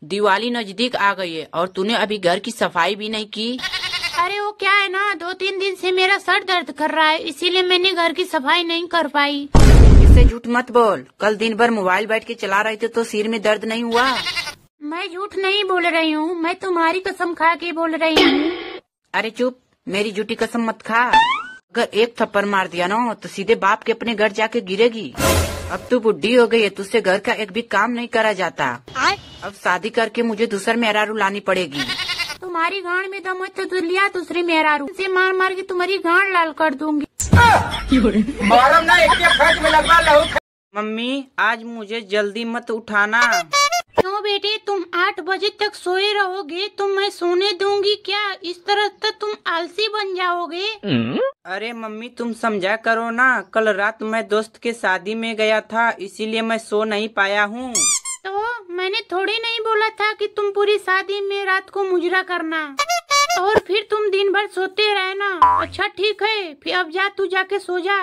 दिवाली नजदीक आ गई है और तूने अभी घर की सफाई भी नहीं की। अरे वो क्या है ना, 2-3 दिन से मेरा सर दर्द कर रहा है, इसीलिए मैंने घर की सफाई नहीं कर पाई। इससे झूठ मत बोल। कल दिन भर मोबाइल बैठ के चला रहे थे तो सिर में दर्द नहीं हुआ? मैं झूठ नहीं बोल रही हूँ, मैं तुम्हारी कसम खा के बोल रही हूँ। अरे चुप, मेरी झूठी कसम मत खा। अगर एक थप्पड़ मार दिया ना तो सीधे बाप के अपने घर जाके गिरेगी। अब तू बुढ़ी हो गई है, तुझसे घर का एक भी काम नहीं करा जाता। अब शादी करके मुझे दूसर मेहरारू लानी पड़ेगी। तुम्हारी गांड में दम है तो लिया दूसरी मेहरारू से मार मार के तुम्हारी गांड लाल कर दूंगी। मम्मी आज मुझे जल्दी मत उठाना। क्यों बेटे, तुम 8 बजे तक सोए रहोगे तो मैं सोने दूंगी क्या? इस तरह तो तुम आलसी बन जाओगे। अरे मम्मी तुम समझा करो ना, कल रात मैं दोस्त के शादी में गया था इसीलिए मैं सो नहीं पाया हूँ। तो मैंने थोड़ी नहीं बोला था कि तुम पूरी शादी में रात को मुजरा करना और फिर तुम दिन भर सोते रहना। अच्छा ठीक है, फिर अब जा, तू जाके सो जा।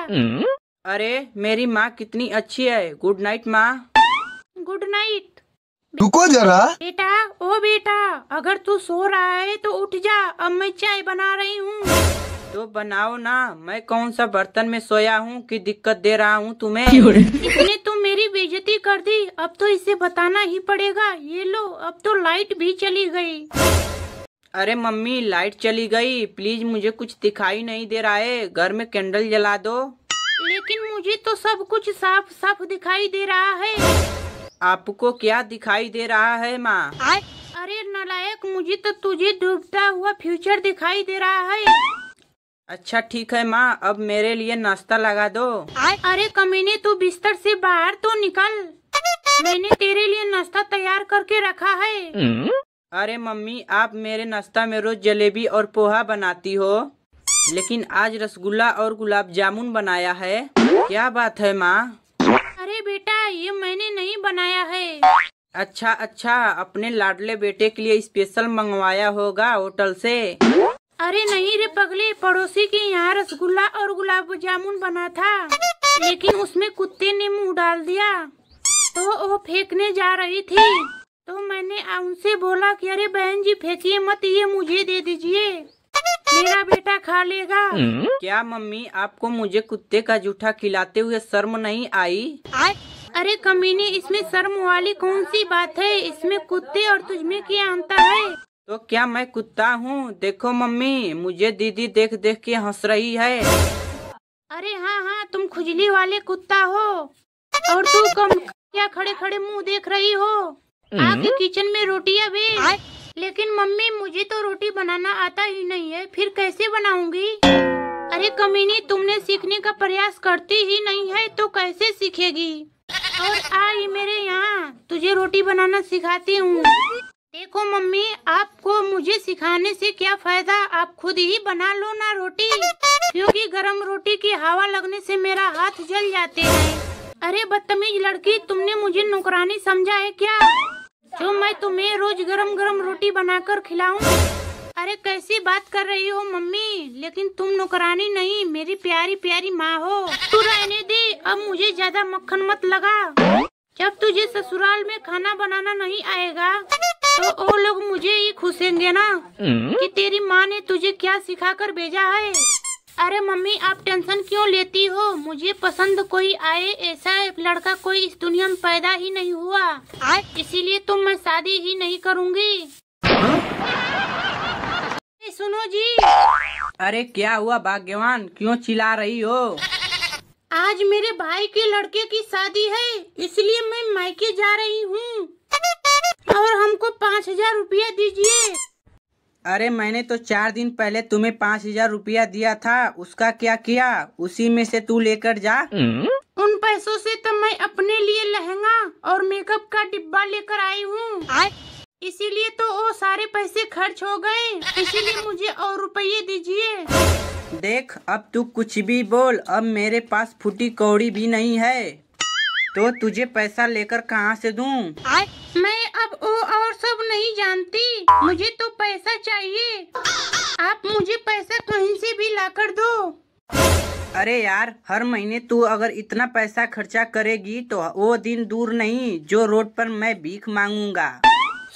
अरे मेरी माँ कितनी अच्छी है। गुड नाइट माँ। Good night. रुको जरा। बेटा, ओ बेटा, अगर तू सो रहा है तो उठ जा, अब मैं चाय बना रही हूँ। तो बनाओ ना, मैं कौन सा बर्तन में सोया हूँ कि दिक्कत दे रहा हूँ तुम्हें? इसने तो मेरी बेइज्जती कर दी, अब तो इसे बताना ही पड़ेगा। ये लो, अब तो लाइट भी चली गई। अरे मम्मी लाइट चली गई, प्लीज मुझे कुछ दिखाई नहीं दे रहा है, घर में कैंडल जला दो। लेकिन मुझे तो सब कुछ साफ साफ दिखाई दे रहा है। आपको क्या दिखाई दे रहा है माँ? अरे नालायक, मुझे तो तुझे डूबता हुआ फ्यूचर दिखाई दे रहा है। अच्छा ठीक है माँ, अब मेरे लिए नाश्ता लगा दो। अरे कमीने, तू बिस्तर से बाहर तो निकल, मैंने तेरे लिए नाश्ता तैयार करके रखा है। अरे मम्मी आप मेरे नाश्ता में रोज जलेबी और पोहा बनाती हो, लेकिन आज रसगुल्ला और गुलाब जामुन बनाया है, क्या बात है माँ? अरे बेटा, ये मैंने नहीं बनाया है। अच्छा अच्छा, अपने लाडले बेटे के लिए स्पेशल मंगवाया होगा होटल से। अरे नहीं रे पगले, पड़ोसी के यहाँ रसगुल्ला और गुलाब जामुन बना था, लेकिन उसमें कुत्ते ने मुंह डाल दिया तो वो फेंकने जा रही थी, तो मैंने उनसे बोला कि अरे बहन जी फेंकिए मत, ये मुझे दे दीजिए, मेरा बेटा खा लेगा। क्या मम्मी आपको मुझे कुत्ते का जूठा खिलाते हुए शर्म नहीं आई? अरे कमीने, इसमें शर्म वाली कौन सी बात है? इसमें कुत्ते और तुझमें क्या अंतर है? तो क्या मैं कुत्ता हूँ? देखो मम्मी, मुझे दीदी देख देख के हंस रही है। अरे हाँ हाँ, तुम खुजली वाले कुत्ता हो। और तू क्या खड़े खड़े मुंह देख रही हो? आके किचन में रोटियां भेज। लेकिन मम्मी मुझे तो रोटी बनाना आता ही नहीं है, फिर कैसे बनाऊंगी? अरे कमीनी, तुमने सीखने का प्रयास करती ही नहीं है तो कैसे सीखेगी? और आई मेरे यहाँ, तुझे रोटी बनाना सिखाती हूँ। देखो मम्मी, आपको मुझे सिखाने से क्या फायदा, आप खुद ही बना लो ना रोटी, क्योंकि गरम रोटी की हवा लगने से मेरा हाथ जल जाते हैं। अरे बदतमीज लड़की, तुमने मुझे नौकरानी समझा है क्या, जो मैं तुम्हें रोज गरम गरम रोटी बनाकर खिलाऊं? अरे कैसी बात कर रही हो मम्मी, लेकिन तुम नौकरानी नहीं, मेरी प्यारी प्यारी माँ हो। तू रहने दे, अब मुझे ज्यादा मक्खन मत लगा। जब तुझे ससुराल में खाना बनाना नहीं आएगा तो वो लोग मुझे ही खुशेंगे ना कि तेरी माँ ने तुझे क्या सिखा कर भेजा है। अरे मम्मी आप टेंशन क्यों लेती हो, मुझे पसंद कोई आए, ऐसा लड़का कोई इस दुनिया में पैदा ही नहीं हुआ, इसीलिए तो मैं शादी ही नहीं करूँगी। सुनो जी। अरे क्या हुआ भाग्यवान, क्यों चिल्ला रही हो? आज मेरे भाई के लड़के की शादी है, इसलिए मैं मायके जा रही हूँ और हमको 5,000 रुपया दीजिए। अरे मैंने तो 4 दिन पहले तुम्हें 5,000 रुपया दिया था, उसका क्या किया? उसी में से तू लेकर जा। उन पैसों से तो मैं अपने लिए लहंगा और मेकअप का डिब्बा लेकर आई हूँ, इसीलिए तो वो सारे पैसे खर्च हो गए, इसीलिए मुझे और रुपये दीजिए। देख अब तू कुछ भी बोल, अब मेरे पास फूटी कौड़ी भी नहीं है, तो तुझे पैसा लेकर कहाँ से दूं? मैं अब वो और सब नहीं जानती, मुझे तो पैसा चाहिए। आप मुझे पैसा कहीं से भी लाकर दो। अरे यार, हर महीने तू अगर इतना पैसा खर्चा करेगी तो वो दिन दूर नहीं जो रोड पर मैं भीख मांगूंगा।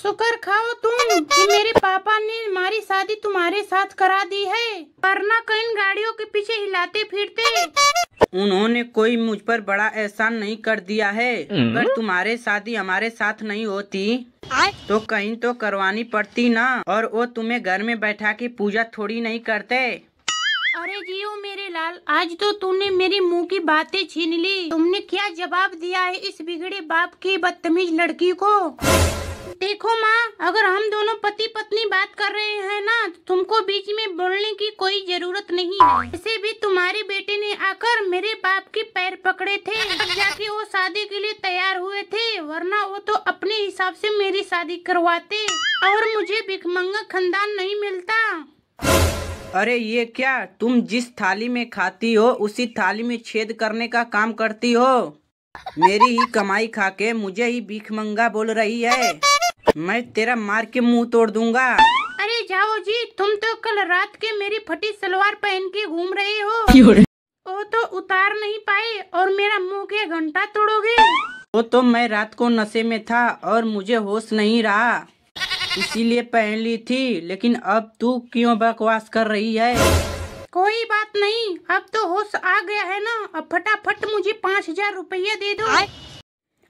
शुक्र खाओ तुम कि मेरे पापा ने हमारी शादी तुम्हारे साथ करा दी है, वरना कई गाड़ियों के पीछे हिलाते फिरते। उन्होंने कोई मुझ पर बड़ा एहसान नहीं कर दिया है। अगर तुम्हारे शादी हमारे साथ नहीं होती तो कहीं तो करवानी पड़ती ना, और वो तुम्हें घर में बैठा के पूजा थोड़ी नहीं करते। अरे जियो मेरे लाल, आज तो तूने मेरी मुंह की बातें छीन ली। तुमने क्या जवाब दिया है इस बिगड़े बाप की बदतमीज लड़की को? देखो माँ, अगर हम दोनों पति पत्नी बात कर रहे हैं ना, तो तुमको बीच में बोलने की कोई जरूरत नहीं है। वैसे भी तुम्हारे बेटे ने आकर मेरे बाप के पैर पकड़े थे, तब जाके वो शादी के लिए तैयार हुए थे, वरना वो तो अपने हिसाब से मेरी शादी करवाते और मुझे भिखमंगा खानदान नहीं मिलता। अरे ये क्या, तुम जिस थाली में खाती हो उसी थाली में छेद करने का काम करती हो। मेरी ही कमाई खा के मुझे ही भिखमंगा बोल रही है। मैं तेरा मार के मुंह तोड़ दूंगा। अरे जाओ जी, तुम तो कल रात के मेरी फटी सलवार पहन के घूम रहे हो, वो तो उतार नहीं पाए और मेरा मुंह के घंटा तोड़ोगे। वो तो मैं रात को नशे में था और मुझे होश नहीं रहा, इसीलिए पहन ली थी। लेकिन अब तू क्यों बकवास कर रही है? कोई बात नहीं, अब तो होश आ गया है ना। अब फटाफट मुझे 5000 रुपया दे दो।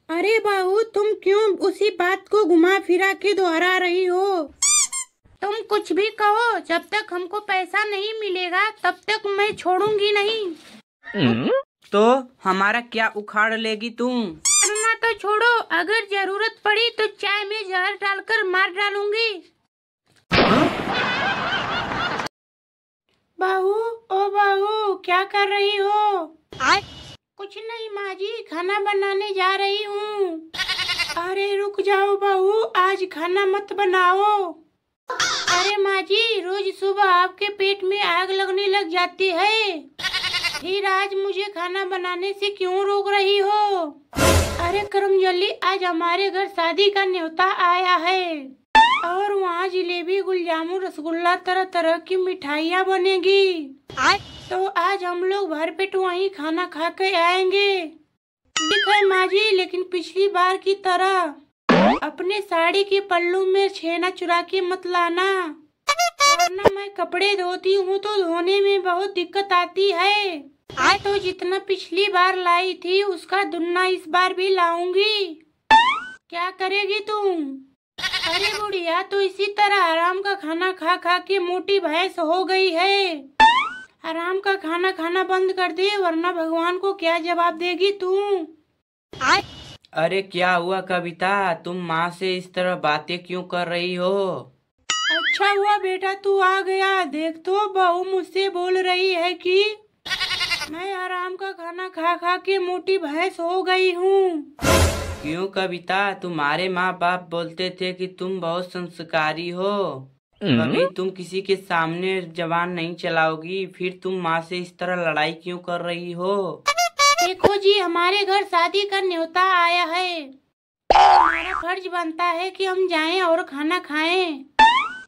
अरे बहू, तुम क्यों उसी बात को घुमा फिरा के दोहरा रही हो? तुम कुछ भी कहो, जब तक हमको पैसा नहीं मिलेगा तब तक मैं छोड़ूंगी नहीं। तो हमारा क्या उखाड़ लेगी तुम? करना तो छोड़ो, अगर जरूरत पड़ी तो चाय में जहर डालकर मार डालूंगी। बहू, ओ बहू, क्या कर रही हो? कुछ नहीं माँ जी, खाना बनाने जा रही हूँ। अरे रुक जाओ बहू, आज खाना मत बनाओ। अरे माँ जी, रोज सुबह आपके पेट में आग लगने लग जाती है, फिर आज मुझे खाना बनाने से क्यों रोक रही हो? अरे करमजल्ली, आज हमारे घर शादी का न्योता आया है और वहाँ जलेबी, गुलजामुन, रसगुल्ला, तरह तरह की मिठाइयाँ बनेगी। तो आज हम लोग भर पेट वहीं खाना खा के आएंगे। ठीक है माँ जी, लेकिन पिछली बार की तरह अपने साड़ी के पल्लू में छेना चुरा के मत लाना, वरना मैं कपड़े धोती हूँ तो धोने में बहुत दिक्कत आती है। तो जितना पिछली बार लाई थी उसका दुगना इस बार भी लाऊंगी। क्या करेगी तुम? अरे बुढ़िया, तो इसी तरह आराम का खाना खा खा के मोटी भैंस हो गई है। आराम का खाना खाना बंद कर दे, वरना भगवान को क्या जवाब देगी तू? अरे क्या हुआ कविता, तुम माँ से इस तरह बातें क्यों कर रही हो? अच्छा हुआ बेटा तू आ गया। देख तो बहू मुझसे बोल रही है कि मैं आराम का खाना खा खा के मोटी भैंस हो गई हूँ। क्यों कविता, तुम्हारे माँ बाप बोलते थे कि तुम बहुत संस्कारी हो, कभी तुम किसी के सामने जबान नहीं चलाओगी, फिर तुम माँ से इस तरह लड़ाई क्यों कर रही हो? देखो जी, हमारे घर शादी का न्योता आया है, हमारा फर्ज बनता है कि हम जाएं और खाना खाएं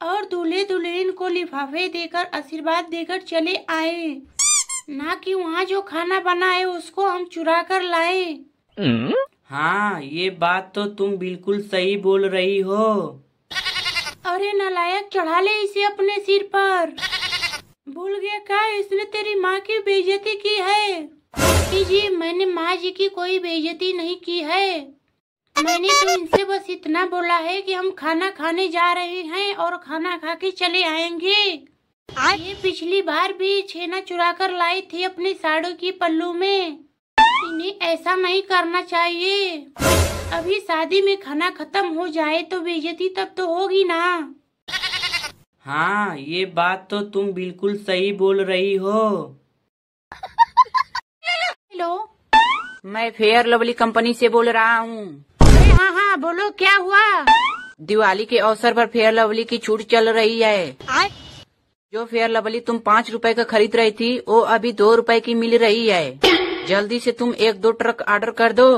और दूल्हे दुल्हन को लिफाफे देकर आशीर्वाद देकर चले आए, ना कि वहाँ जो खाना बना है उसको हम चुरा कर लाए। हाँ, ये बात तो तुम बिल्कुल सही बोल रही हो। अरे नालायक, चढ़ा ले इसे अपने सिर पर। भूल गया क्या इसने तेरी माँ की बेइज्जती की है? जी, मैंने माँ जी की कोई बेइज्जती नहीं की है। मैंने तो इनसे बस इतना बोला है कि हम खाना खाने जा रहे हैं और खाना खा के चले आएंगे। ये पिछली बार भी छेना चुरा कर लाई थी अपनी साड़ियों की पल्लू में। इन्हें ऐसा नहीं करना चाहिए। अभी शादी में खाना खत्म हो जाए तो बेइज्जती तब तो होगी ना। हाँ, ये बात तो तुम बिल्कुल सही बोल रही हो। हेलो, मैं फेयर लवली कंपनी से बोल रहा हूँ। हाँ हाँ बोलो, क्या हुआ? दिवाली के अवसर पर फेयर लवली की छूट चल रही है। जो फेयर लवली तुम 5 रुपए का खरीद रही थी वो अभी 2 रुपए की मिल रही है। जल्दी से तुम 1-2 ट्रक ऑर्डर कर दो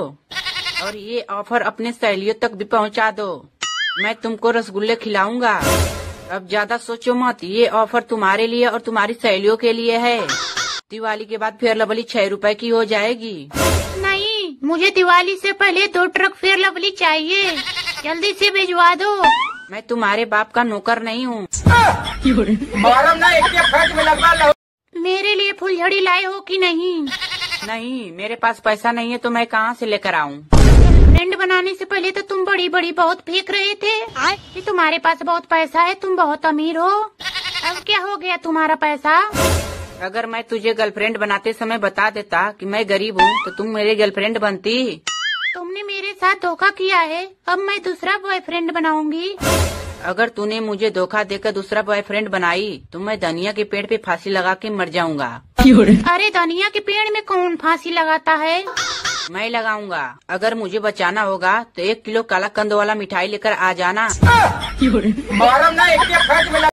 और ये ऑफर अपने सहेलियों तक भी पहुंचा दो। मैं तुमको रसगुल्ले खिलाऊंगा। अब ज्यादा सोचो मत, ये ऑफर तुम्हारे लिए और तुम्हारी सहेलियों के लिए है। दिवाली के बाद फेयर लवली 6 रुपए की हो जाएगी। नहीं, मुझे दिवाली से पहले 2 ट्रक फेयर लवली चाहिए। जल्दी से भिजवा दो। मैं तुम्हारे बाप का नौकर नहीं हूँ। मेरे लिए फुलझड़ी लाए हो कि नहीं? नहीं, मेरे पास पैसा नहीं है तो मैं कहाँ से लेकर आऊँ? फ्रेंड बनाने से पहले तो तुम बड़ी बड़ी बहुत फेंक रहे थे कि तुम्हारे पास बहुत पैसा है, तुम बहुत अमीर हो। अब क्या हो गया तुम्हारा पैसा? अगर मैं तुझे गर्लफ्रेंड बनाते समय बता देता कि मैं गरीब हूँ तो तुम मेरी गर्लफ्रेंड बनती। तुमने मेरे साथ धोखा किया है, अब मैं दूसरा बॉयफ्रेंड बनाऊंगी। अगर तूने मुझे धोखा देकर दूसरा बॉयफ्रेंड बनाई तो मैं धनिया के पेड़ पे फांसी लगा के मर जाऊंगा। अरे धनिया के पेड़ में कौन फांसी लगाता है? मैं लगाऊंगा। अगर मुझे बचाना होगा तो 1 किलो काला कंद वाला मिठाई लेकर आ जाना।